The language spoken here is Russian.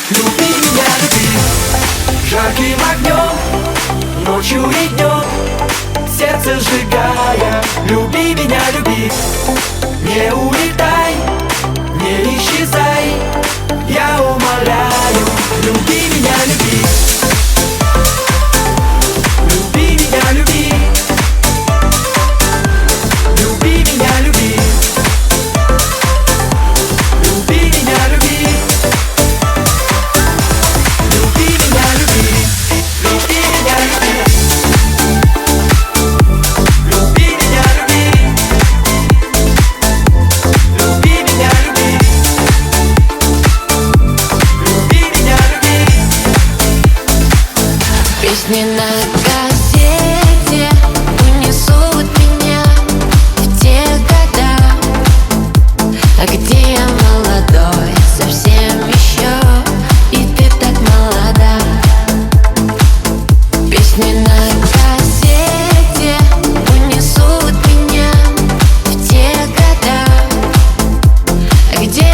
Люби меня, люби жарким огнем, ночью и днем, сердце сжигая. Люби меня, люби, не улетай, не исчезай, я умоляю. Люби меня, люби, люби меня, люби, люби меня, люби, люби меня, люби, люби меня, люби, люби меня, люби, люби меня, люби, люби меня, люби, люби меня, люби. Песни на кассете унесут меня в те года, где я молодой, совсем еще, и ты так молода. Песни на кассете унесут меня в те года, где